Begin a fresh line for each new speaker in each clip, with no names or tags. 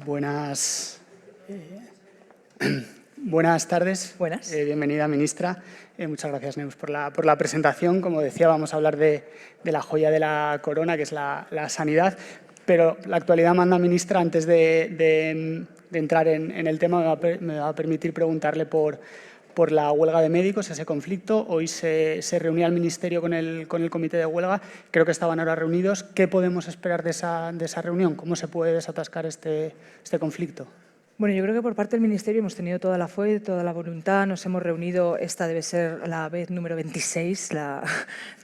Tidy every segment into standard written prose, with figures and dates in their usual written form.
Buenas, buenas tardes.
Buenas.
Bienvenida, ministra. Muchas gracias, Neus, por la presentación. Como decía, vamos a hablar de la joya de la corona, que es la sanidad. Pero la actualidad manda, ministra, antes de entrar en el tema, me va a permitir preguntarle por la huelga de médicos, ese conflicto. Hoy se reunía el Ministerio con el comité de huelga. Creo que estaban ahora reunidos. ¿Qué podemos esperar de esa reunión? ¿Cómo se puede desatascar este conflicto?
Bueno, yo creo que por parte del Ministerio hemos tenido toda la fuerza, toda la voluntad. Nos hemos reunido, esta debe ser la vez número 26,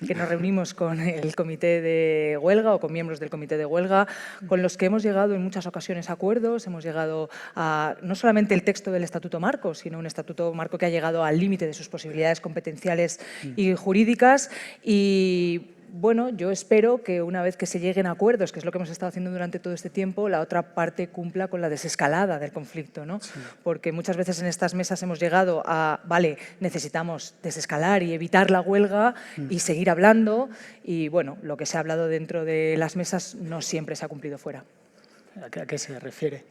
que nos reunimos con el comité de huelga o con miembros del comité de huelga, con los que hemos llegado en muchas ocasiones a acuerdos. Hemos llegado a no solamente el texto del Estatuto Marco, sino un Estatuto Marco que ha llegado al límite de sus posibilidades competenciales y jurídicas. Y bueno, yo espero que una vez que se lleguen a acuerdos, que es lo que hemos estado haciendo durante todo este tiempo, la otra parte cumpla con la desescalada del conflicto, ¿no? Sí. Porque muchas veces en estas mesas hemos llegado a, vale, necesitamos desescalar y evitar la huelga y seguir hablando, y bueno, lo que se ha hablado dentro de las mesas no siempre se ha cumplido fuera.
¿A qué se refiere?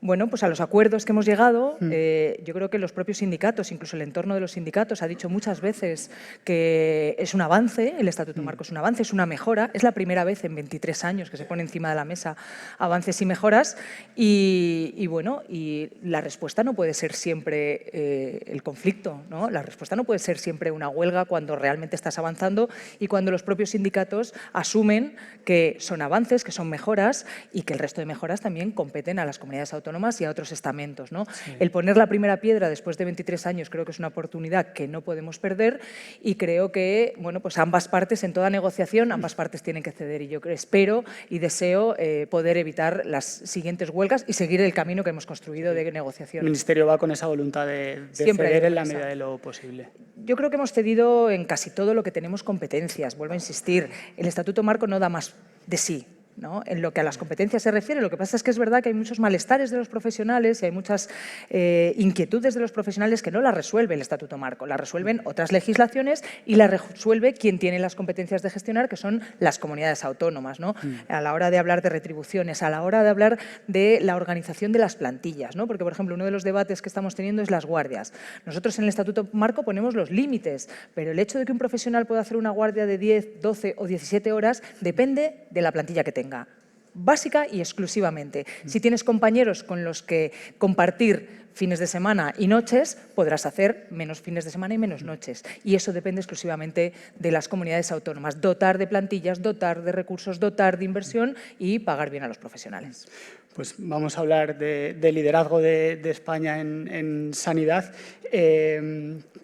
Bueno, pues a los acuerdos que hemos llegado, yo creo que los propios sindicatos, incluso el entorno de los sindicatos, ha dicho muchas veces que es un avance, el Estatuto Marco es un avance, es una mejora, es la primera vez en 23 años que se pone encima de la mesa avances y mejoras, y bueno, y la respuesta no puede ser siempre el conflicto, ¿no? La respuesta no puede ser siempre una huelga cuando realmente estás avanzando y cuando los propios sindicatos asumen que son avances, que son mejoras y que el resto de mejoras también competen a las comunidades autónomas y a otros estamentos, ¿no? Sí. El poner la primera piedra después de 23 años creo que es una oportunidad que no podemos perder, y creo que, bueno, pues ambas partes, en toda negociación, ambas partes tienen que ceder, y yo espero y deseo poder evitar las siguientes huelgas y seguir el camino que hemos construido de negociación.
El Ministerio va con esa voluntad de ceder en la medida de lo posible.
Yo creo que hemos cedido en casi todo lo que tenemos competencias. Vuelvo a insistir, el Estatuto Marco no da más de sí, ¿no? En lo que a las competencias se refiere. Lo que pasa es que es verdad que hay muchos malestares de los profesionales y hay muchas inquietudes de los profesionales que no las resuelve el Estatuto Marco, las resuelven otras legislaciones y las resuelve quien tiene las competencias de gestionar, que son las comunidades autónomas, ¿no? A la hora de hablar de retribuciones, a la hora de hablar de la organización de las plantillas, ¿no? Porque, por ejemplo, uno de los debates que estamos teniendo es las guardias. Nosotros en el Estatuto Marco ponemos los límites, pero el hecho de que un profesional pueda hacer una guardia de 10, 12 o 17 horas depende de la plantilla que tenga, básica y exclusivamente. Si tienes compañeros con los que compartir fines de semana y noches, podrás hacer menos fines de semana y menos noches. Y eso depende exclusivamente de las comunidades autónomas. Dotar de plantillas, dotar de recursos, dotar de inversión y pagar bien a los profesionales.
Pues vamos a hablar de liderazgo de España en sanidad.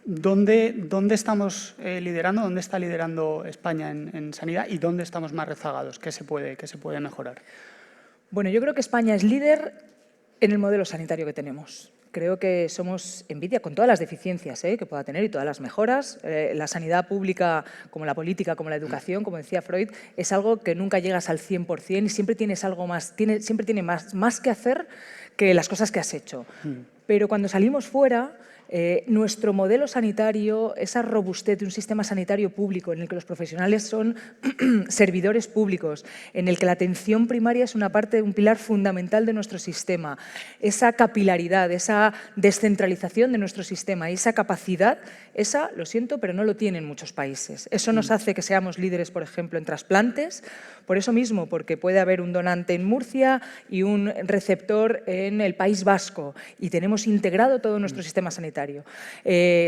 ¿Dónde estamos liderando? ¿Dónde está liderando España en sanidad? ¿Y dónde estamos más rezagados? ¿Qué se puede mejorar? Bueno,
yo creo que España es líder en el modelo sanitario que tenemos. Creo que somos envidia con todas las deficiencias que pueda tener y todas las mejoras. La sanidad pública, como la política, como la educación, como decía Freud, es algo que nunca llegas al 100% y siempre tienes algo más, siempre tiene más que hacer que las cosas que has hecho. Pero cuando salimos fuera, nuestro modelo sanitario, esa robustez de un sistema sanitario público en el que los profesionales son servidores públicos, en el que la atención primaria es una parte, un pilar fundamental de nuestro sistema, esa capilaridad, esa descentralización de nuestro sistema y esa capacidad, esa, lo siento, pero no lo tienen muchos países. Eso nos hace que seamos líderes, por ejemplo, en trasplantes, por eso mismo, porque puede haber un donante en Murcia y un receptor en el País Vasco y tenemos integrado todo nuestro sistema sanitario.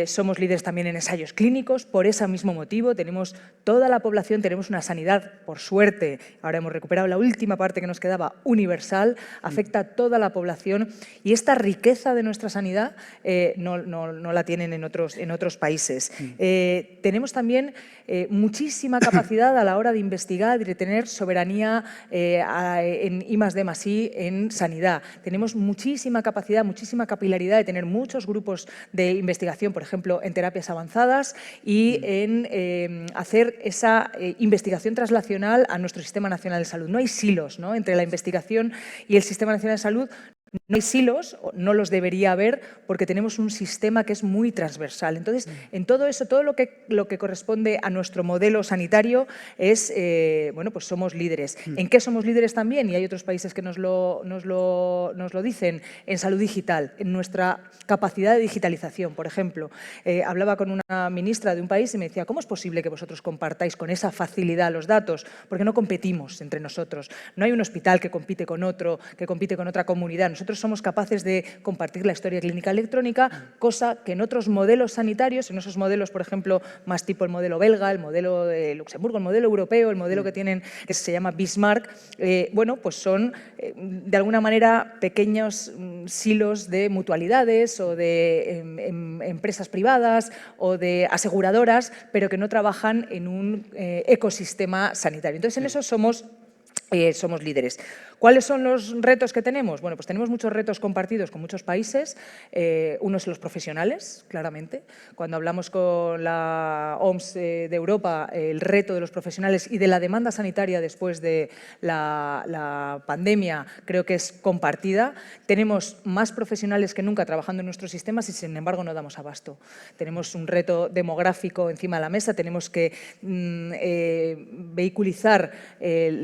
Somos líderes también en ensayos clínicos, por ese mismo motivo tenemos toda la población, tenemos una sanidad, por suerte, ahora hemos recuperado la última parte que nos quedaba, universal, afecta a toda la población y esta riqueza de nuestra sanidad no la tienen en otros países. Tenemos también muchísima capacidad a la hora de investigar y de tener soberanía en I+D+I en sanidad. Tenemos muchísima capacidad, muchísima capilaridad de tener muchos grupos de investigación, por ejemplo, en terapias avanzadas y en hacer esa investigación translacional a nuestro Sistema Nacional de Salud. No hay silos, ¿no?, entre la investigación y el Sistema Nacional de Salud. No hay silos, no los debería haber, porque tenemos un sistema que es muy transversal. Entonces, en todo eso, todo lo que corresponde a nuestro modelo sanitario es, bueno, pues somos líderes. ¿En qué somos líderes también? Y hay otros países que nos lo dicen, en salud digital, en nuestra capacidad de digitalización. Por ejemplo, hablaba con una ministra de un país y me decía, ¿cómo es posible que vosotros compartáis con esa facilidad los datos? Porque no competimos entre nosotros. No hay un hospital que compite con otro, que compite con otra comunidad. Nosotros somos capaces de compartir la historia clínica electrónica, cosa que en otros modelos sanitarios, en esos modelos, por ejemplo, más tipo el modelo belga, el modelo de Luxemburgo, el modelo europeo, el modelo que tienen, que se llama Bismarck, bueno, pues son de alguna manera pequeños silos de mutualidades o de empresas privadas o de aseguradoras, pero que no trabajan en un ecosistema sanitario. Entonces, en eso somos líderes. ¿Cuáles son los retos que tenemos? Bueno, pues tenemos muchos retos compartidos con muchos países. Uno es los profesionales, claramente. Cuando hablamos con la OMS de Europa, el reto de los profesionales y de la demanda sanitaria después de la pandemia creo que es compartida. Tenemos más profesionales que nunca trabajando en nuestros sistemas y, sin embargo, no damos abasto. Tenemos un reto demográfico encima de la mesa. Tenemos que vehiculizar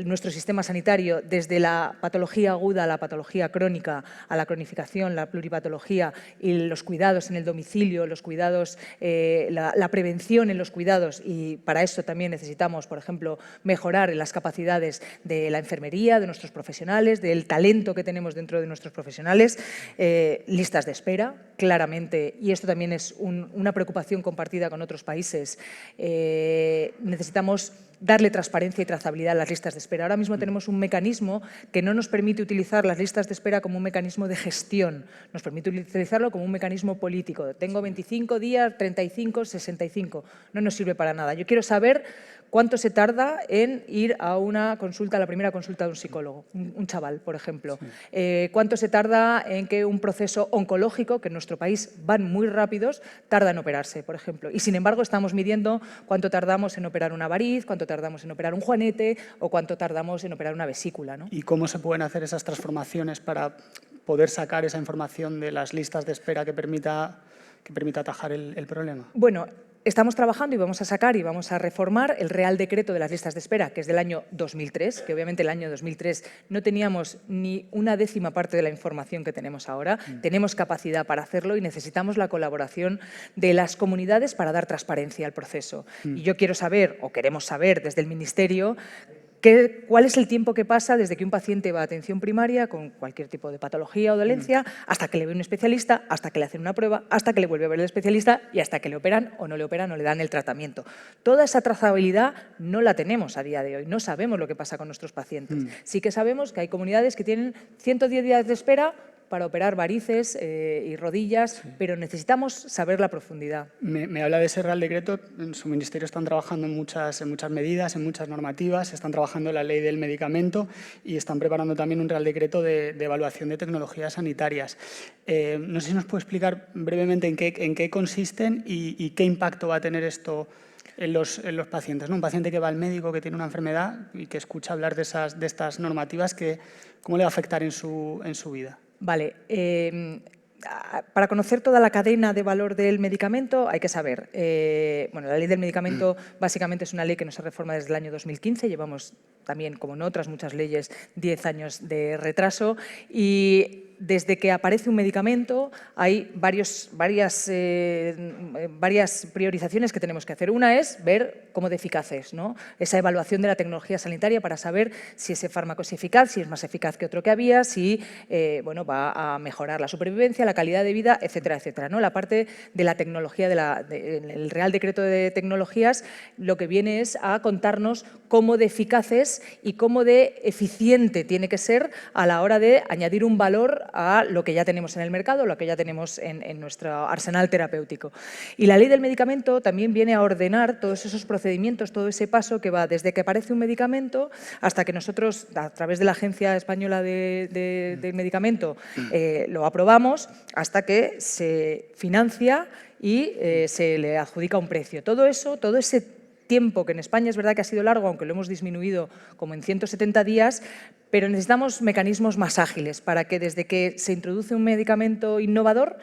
nuestro sistema sanitario desde la patología aguda a la patología crónica, a la cronificación, la pluripatología y los cuidados en el domicilio, los cuidados, la prevención en los cuidados, y para eso también necesitamos, por ejemplo, mejorar las capacidades de la enfermería, de nuestros profesionales, del talento que tenemos dentro de nuestros profesionales, listas de espera, claramente, y esto también es una preocupación compartida con otros países. Necesitamos darle transparencia y trazabilidad a las listas de espera. Ahora mismo tenemos un mecanismo que no nos permite utilizar las listas de espera como un mecanismo de gestión, nos permite utilizarlo como un mecanismo político. Tengo 25 días, 35, 65, no nos sirve para nada. Yo quiero saber cuánto se tarda en ir a una consulta, a la primera consulta de un psicólogo, un chaval, por ejemplo. Sí. Cuánto se tarda en que un proceso oncológico, que en nuestro país van muy rápidos, tarda en operarse, por ejemplo. Y sin embargo estamos midiendo cuánto tardamos en operar una variz, cuánto tardamos en operar un juanete o cuánto tardamos en operar una vesícula, ¿no?
¿Y cómo se pueden hacer esas transformaciones para poder sacar esa información de las listas de espera que permita atajar el problema?
Bueno, estamos trabajando y vamos a sacar y vamos a reformar el Real Decreto de las listas de espera, que es del año 2003, que obviamente el año 2003 no teníamos ni una décima parte de la información que tenemos ahora. Tenemos capacidad para hacerlo y necesitamos la colaboración de las comunidades para dar transparencia al proceso. Y yo quiero saber, o queremos saber desde el Ministerio, ¿cuál es el tiempo que pasa desde que un paciente va a atención primaria con cualquier tipo de patología o dolencia hasta que le ve un especialista, hasta que le hacen una prueba, hasta que le vuelve a ver el especialista y hasta que le operan o no le operan o le dan el tratamiento? Toda esa trazabilidad no la tenemos a día de hoy, no sabemos lo que pasa con nuestros pacientes. Sí que sabemos que hay comunidades que tienen 110 días de espera para operar varices y rodillas, pero necesitamos saber la profundidad.
Me habla de ese Real Decreto. En su ministerio están trabajando en muchas medidas, en muchas normativas, están trabajando en la ley del medicamento y están preparando también un Real Decreto de evaluación de tecnologías sanitarias. No sé si nos puede explicar brevemente en qué consisten y qué impacto va a tener esto en los pacientes, ¿no? Un paciente que va al médico, que tiene una enfermedad y que escucha hablar de estas normativas, ¿cómo le va a afectar en su vida?
Vale. Para conocer toda la cadena de valor del medicamento hay que saber, bueno, la ley del medicamento básicamente es una ley que no se reforma desde el año 2015, llevamos también, como en otras muchas leyes, 10 años de retraso, y desde que aparece un medicamento hay varias priorizaciones que tenemos que hacer. Una es ver cómo de eficaz es, ¿no? Esa evaluación de la tecnología sanitaria para saber si ese fármaco es eficaz, si es más eficaz que otro que había, si bueno, va a mejorar la supervivencia, la calidad de vida, etcétera, etcétera, ¿no? La parte de la tecnología, el Real Decreto de Tecnologías, lo que viene es a contarnos cómo de eficaz es y cómo de eficiente tiene que ser a la hora de añadir un valor a lo que ya tenemos en el mercado, lo que ya tenemos en nuestro arsenal terapéutico. Y la ley del medicamento también viene a ordenar todos esos procedimientos, todo ese paso que va desde que aparece un medicamento hasta que nosotros, a través de la Agencia Española del Medicamento, lo aprobamos, hasta que se financia y se le adjudica un precio. Todo ese tiempo, que en España es verdad que ha sido largo, aunque lo hemos disminuido como en 170 días, Pero necesitamos mecanismos más ágiles para que desde que se introduce un medicamento innovador,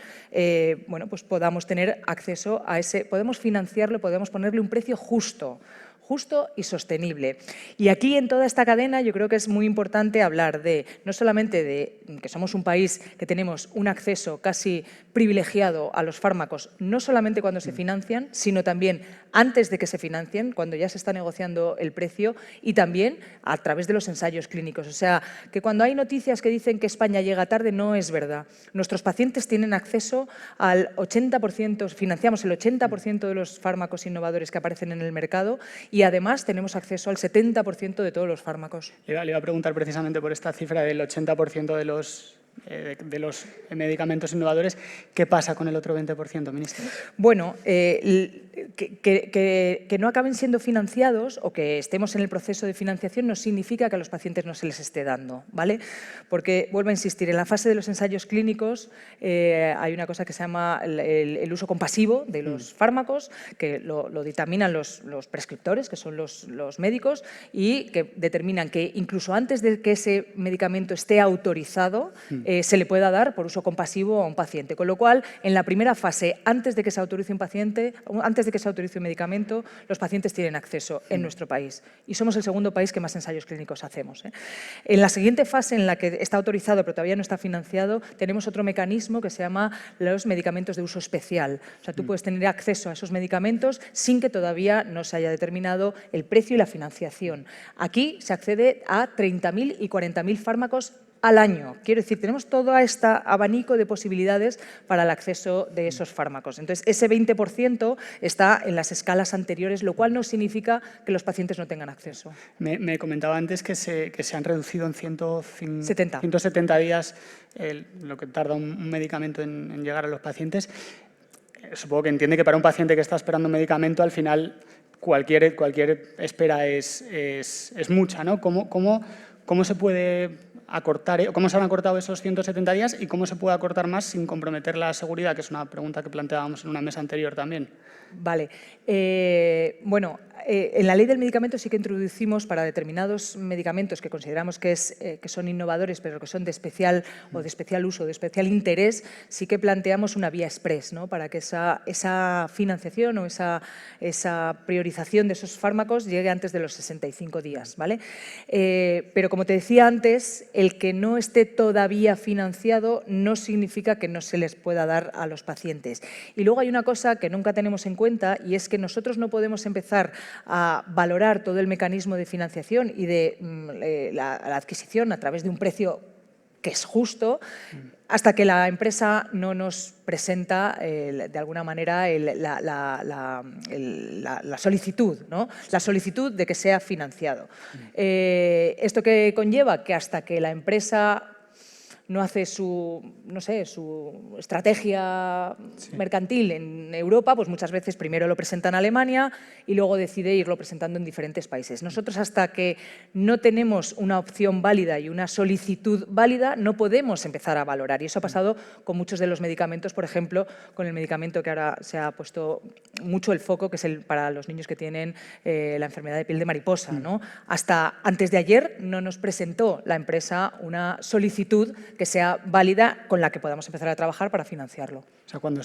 bueno, pues podamos tener acceso a ese, podemos financiarlo, podemos ponerle un precio justo y sostenible. Y aquí en toda esta cadena yo creo que es muy importante hablar de, no solamente de que somos un país que tenemos un acceso casi privilegiado a los fármacos, no solamente cuando se financian, sino también antes de que se financien, cuando ya se está negociando el precio, y también a través de los ensayos clínicos. O sea, que cuando hay noticias que dicen que España llega tarde, no es verdad. Nuestros pacientes tienen acceso al 80%, financiamos el 80% de los fármacos innovadores que aparecen en el mercado, y además tenemos acceso al 70% de todos los fármacos.
Le iba a preguntar precisamente por esta cifra del 80% de los medicamentos innovadores. ¿Qué pasa con el otro 20%, ministra?
Bueno, que no acaben siendo financiados o que estemos en el proceso de financiación no significa que a los pacientes no se les esté dando, ¿vale? Porque, vuelvo a insistir, en la fase de los ensayos clínicos hay una cosa que se llama el uso compasivo de los fármacos, que lo dictaminan los prescriptores, que son los médicos, y que determinan que incluso antes de que ese medicamento esté autorizado, se le pueda dar por uso compasivo a un paciente. Con lo cual, en la primera fase, antes de que se autorice un paciente, antes de que se autorice un medicamento, los pacientes tienen acceso en nuestro país. Y somos el segundo país que más ensayos clínicos hacemos. En la siguiente fase, en la que está autorizado pero todavía no está financiado, tenemos otro mecanismo que se llama los medicamentos de uso especial. O sea, tú puedes tener acceso a esos medicamentos sin que todavía no se haya determinado el precio y la financiación. Aquí se accede a 30.000 y 40.000 fármacos al año. Quiero decir, tenemos todo este abanico de posibilidades para el acceso de esos fármacos. Entonces, ese 20% está en las escalas anteriores, lo cual no significa que los pacientes no tengan acceso.
Me comentaba antes que se han reducido en
70
días lo que tarda un medicamento en llegar a los pacientes. Supongo que entiende que para un paciente que está esperando un medicamento, al final cualquier espera es mucha, ¿no? ¿Cómo se puede acortar, cómo se han acortado esos 170 días y cómo se puede acortar más sin comprometer la seguridad? Que es una pregunta que planteábamos en una mesa anterior también.
Vale. Bueno, en la ley del medicamento sí que introducimos para determinados medicamentos que consideramos que son innovadores, pero que son de especial uso, de especial interés, sí que planteamos una vía express, ¿no? Para que esa financiación o esa priorización de esos fármacos llegue antes de los 65 días, ¿vale? Pero como te decía antes, el que no esté todavía financiado no significa que no se les pueda dar a los pacientes. Y luego hay una cosa que nunca tenemos en cuenta, y es que nosotros no podemos empezar a valorar todo el mecanismo de financiación y de la adquisición a través de un precio que es justo, hasta que la empresa no nos presenta, de alguna manera, la solicitud, ¿no? La solicitud de que sea financiado. ¿Esto qué conlleva? Que hasta que la empresa no hace su estrategia mercantil en Europa, pues muchas veces primero lo presenta en Alemania y luego decide irlo presentando en diferentes países. Nosotros, hasta que no tenemos una opción válida y una solicitud válida, no podemos empezar a valorar. Y eso ha pasado con muchos de los medicamentos, por ejemplo, con el medicamento que ahora se ha puesto mucho el foco, que es para los niños que tienen la enfermedad de piel de mariposa, ¿no? Hasta antes de ayer no nos presentó la empresa una solicitud que sea válida con la que podamos empezar a trabajar para financiarlo.
O sea, ¿cuándo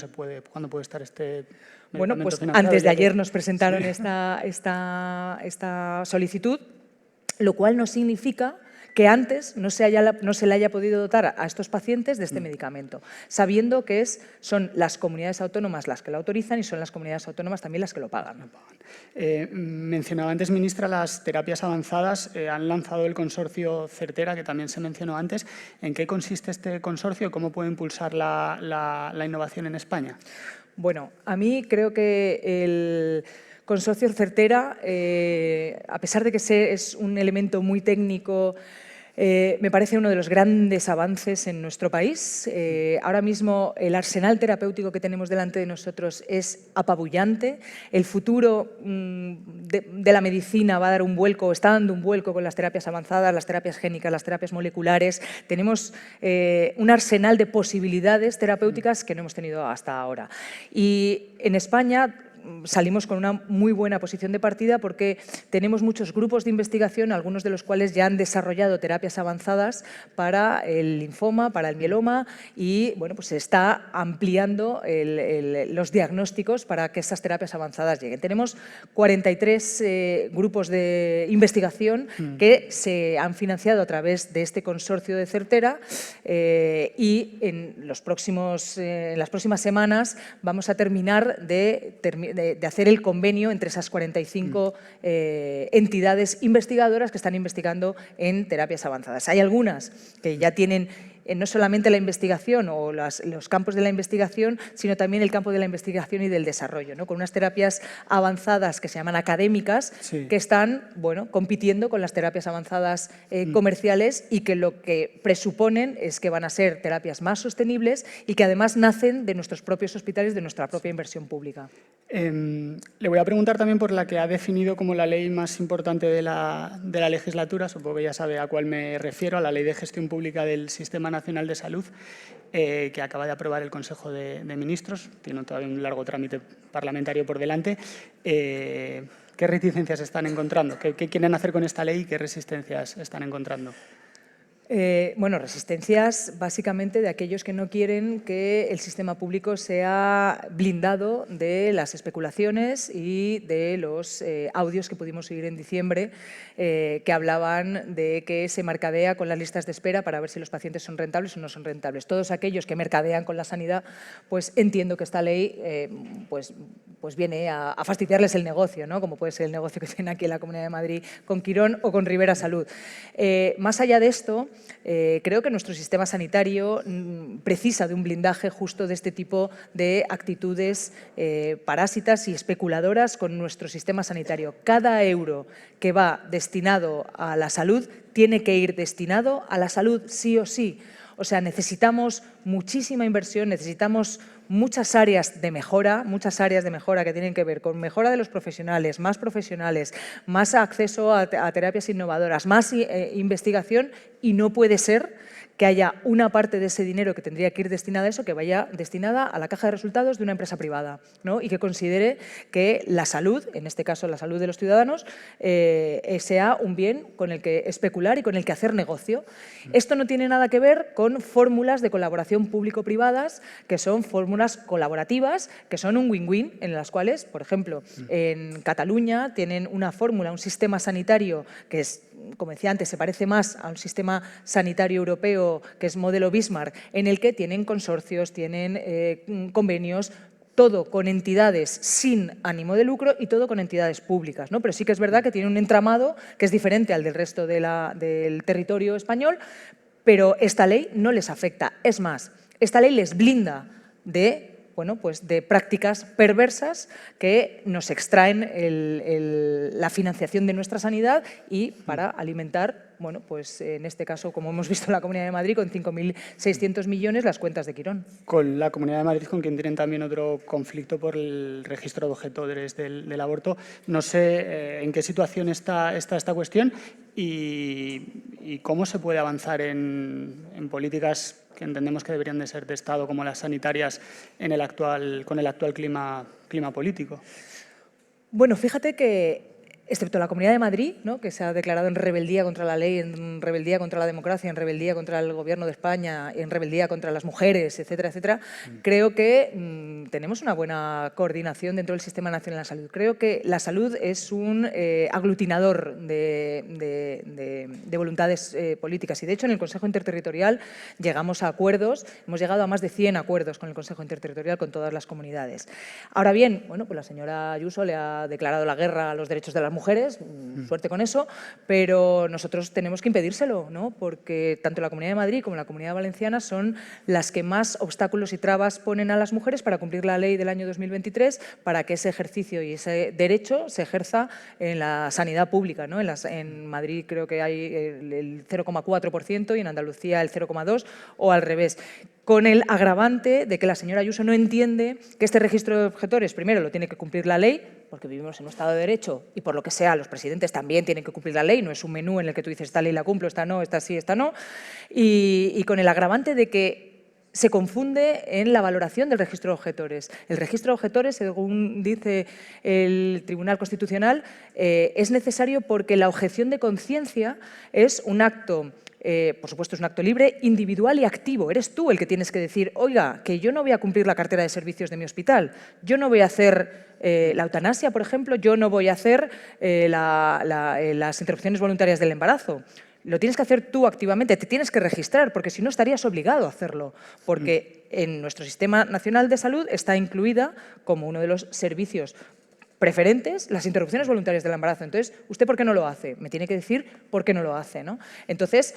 puede estar este medicamento
Bueno, pues
financiado?
antes de ayer nos presentaron esta solicitud, lo cual no significa que antes no se le haya podido dotar a estos pacientes de este medicamento, sabiendo que son las comunidades autónomas las que lo autorizan y son las comunidades autónomas también las que lo pagan.
Mencionaba antes, ministra, las terapias avanzadas. Han lanzado el consorcio Certera, que también se mencionó antes. ¿En qué consiste este consorcio y cómo puede impulsar la innovación en España?
Bueno, a mí creo que el consorcio Certera, a pesar de que es un elemento muy técnico, me parece uno de los grandes avances en nuestro país. Ahora mismo el arsenal terapéutico que tenemos delante de nosotros es apabullante. El futuro de la medicina va a dar un vuelco, está dando un vuelco con las terapias avanzadas, las terapias génicas, las terapias moleculares. Tenemos un arsenal de posibilidades terapéuticas que no hemos tenido hasta ahora. Y en España salimos con una muy buena posición de partida porque tenemos muchos grupos de investigación, algunos de los cuales ya han desarrollado terapias avanzadas para el linfoma, para el mieloma y bueno, pues se está ampliando los diagnósticos para que esas terapias avanzadas lleguen. Tenemos 43 grupos de investigación que se han financiado a través de este consorcio de Certera y en las próximas semanas vamos a terminar de hacer el convenio entre esas 45 entidades investigadoras que están investigando en terapias avanzadas. Hay algunas que ya tienen no solamente la investigación o los campos de la investigación, sino también el campo de la investigación y del desarrollo, ¿no? Con unas terapias avanzadas que se llaman académicas, que están compitiendo con las terapias avanzadas comerciales y que lo que presuponen es que van a ser terapias más sostenibles y que además nacen de nuestros propios hospitales, de nuestra propia inversión pública.
Le voy a preguntar también por la que ha definido como la ley más importante de la legislatura, supongo que ya sabe a cuál me refiero, a la Ley de Gestión Pública del Sistema Nacional de Salud, que acaba de aprobar el Consejo de Ministros, tiene todavía un largo trámite parlamentario por delante. ¿Qué reticencias están encontrando? ¿Qué quieren hacer con esta ley y qué resistencias están encontrando?
Bueno, resistencias básicamente de aquellos que no quieren que el sistema público sea blindado de las especulaciones y de los audios que pudimos oír en diciembre que hablaban de que se mercadea con las listas de espera para ver si los pacientes son rentables o no son rentables. Todos aquellos que mercadean con la sanidad, pues entiendo que esta ley pues viene a fastidiarles el negocio, ¿no? Como puede ser el negocio que tiene aquí en la Comunidad de Madrid con Quirón o con Rivera Salud. Más allá de esto, creo que nuestro sistema sanitario precisa de un blindaje justo de este tipo de actitudes parásitas y especuladoras con nuestro sistema sanitario. Cada euro que va destinado a la salud tiene que ir destinado a la salud sí o sí. O sea, necesitamos muchísima inversión, necesitamos muchas áreas de mejora que tienen que ver con mejora de los profesionales, más acceso a terapias innovadoras, más investigación y no puede ser que haya una parte de ese dinero que tendría que ir destinada a eso, que vaya destinada a la caja de resultados de una empresa privada, ¿no? Y que considere que la salud, en este caso la salud de los ciudadanos, sea un bien con el que especular y con el que hacer negocio. Esto no tiene nada que ver con fórmulas de colaboración público-privadas, que son fórmulas colaborativas, que son un win-win, en las cuales, por ejemplo, en Cataluña tienen una fórmula, un sistema sanitario que es, como decía antes, se parece más a un sistema sanitario europeo que es modelo Bismarck, en el que tienen consorcios, tienen convenios, todo con entidades sin ánimo de lucro y todo con entidades públicas, ¿no? Pero sí que es verdad que tiene un entramado que es diferente al del resto del territorio español, pero esta ley no les afecta. Es más, esta ley les blinda de prácticas perversas que nos extraen la financiación de nuestra sanidad y para alimentar, en este caso, como hemos visto en la Comunidad de Madrid, con 5.600 millones las cuentas de Quirón.
Con la Comunidad de Madrid, con quien tienen también otro conflicto por el registro de objetores del aborto. No sé en qué situación está esta cuestión y cómo se puede avanzar en políticas que entendemos que deberían de ser de Estado, como las sanitarias, con el actual clima político.
Bueno, fíjate que, excepto la Comunidad de Madrid, ¿no?, que se ha declarado en rebeldía contra la ley, en rebeldía contra la democracia, en rebeldía contra el Gobierno de España, en rebeldía contra las mujeres, etcétera, etcétera, creo que tenemos una buena coordinación dentro del Sistema Nacional de la Salud. Creo que la salud es un aglutinador de voluntades políticas y, de hecho, en el Consejo Interterritorial llegamos a acuerdos, hemos llegado a más de 100 acuerdos con el Consejo Interterritorial, con todas las comunidades. Ahora bien, pues la señora Ayuso le ha declarado la guerra a los derechos de las mujeres, suerte con eso, pero nosotros tenemos que impedírselo, ¿no? Porque tanto la Comunidad de Madrid como la Comunidad Valenciana son las que más obstáculos y trabas ponen a las mujeres para cumplir la ley del año 2023, para que ese ejercicio y ese derecho se ejerza en la sanidad pública, ¿no? En Madrid creo que hay el 0,4% y en Andalucía el 0,2% o al revés, con el agravante de que la señora Ayuso no entiende que este registro de objetores, primero, lo tiene que cumplir la ley, porque vivimos en un Estado de Derecho y, por lo que sea, los presidentes también tienen que cumplir la ley, no es un menú en el que tú dices esta ley la cumplo, esta no, esta sí, esta no, y con el agravante de que se confunde en la valoración del registro de objetores. El registro de objetores, según dice el Tribunal Constitucional, es necesario porque la objeción de conciencia es un acto, por supuesto es un acto libre, individual y activo. Eres tú el que tienes que decir, oiga, que yo no voy a cumplir la cartera de servicios de mi hospital, yo no voy a hacer la eutanasia, por ejemplo, yo no voy a hacer las interrupciones voluntarias del embarazo. Lo tienes que hacer tú activamente, te tienes que registrar, porque si no estarías obligado a hacerlo, porque en nuestro Sistema Nacional de Salud está incluida como uno de los servicios preferentes las interrupciones voluntarias del embarazo. Entonces, ¿usted por qué no lo hace? Me tiene que decir por qué no lo hace, ¿no? Entonces,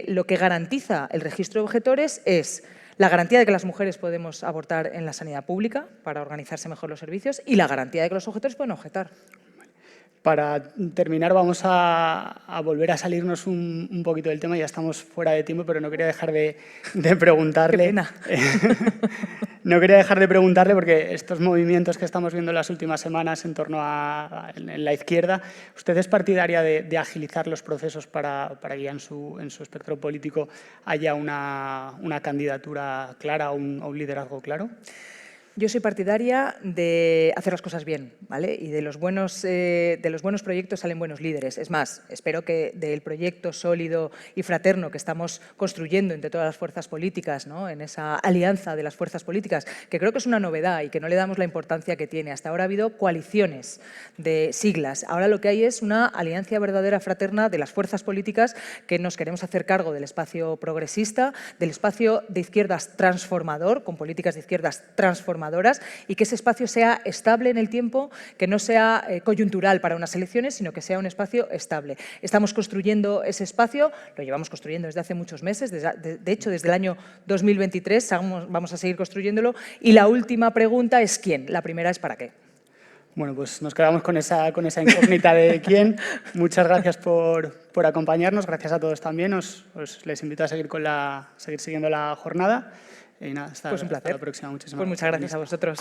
lo que garantiza el registro de objetores es la garantía de que las mujeres podemos abortar en la sanidad pública para organizarse mejor los servicios y la garantía de que los objetores pueden objetar.
Para terminar, vamos a volver a salirnos un poquito del tema. Ya estamos fuera de tiempo, pero no quería dejar de preguntarle.
Qué pena.
No quería dejar de preguntarle porque estos movimientos que estamos viendo en las últimas semanas en torno a en la izquierda, ¿usted es partidaria de agilizar los procesos para que ya en su espectro político haya una candidatura clara o un liderazgo claro?
Yo soy partidaria de hacer las cosas bien, ¿vale? Y de los buenos proyectos salen buenos líderes. Es más, espero que del proyecto sólido y fraterno que estamos construyendo entre todas las fuerzas políticas, ¿no? En esa alianza de las fuerzas políticas, que creo que es una novedad y que no le damos la importancia que tiene. Hasta ahora ha habido coaliciones de siglas. Ahora lo que hay es una alianza verdadera fraterna de las fuerzas políticas que nos queremos hacer cargo del espacio progresista, del espacio de izquierdas transformador, con políticas de izquierdas transformadoras, y que ese espacio sea estable en el tiempo, que no sea coyuntural para unas elecciones, sino que sea un espacio estable. Estamos construyendo ese espacio, lo llevamos construyendo desde hace muchos meses, de hecho desde el año 2023 vamos a seguir construyéndolo, y la última pregunta es ¿quién? La primera es ¿para qué?
Bueno, pues nos quedamos con esa incógnita de quién. Muchas gracias por acompañarnos, gracias a todos también. Les invito a seguir siguiendo la jornada. Y nada, hasta
Pues un placer.
la próxima. Muchísimas
gracias. Pues muchas gracias a vosotros.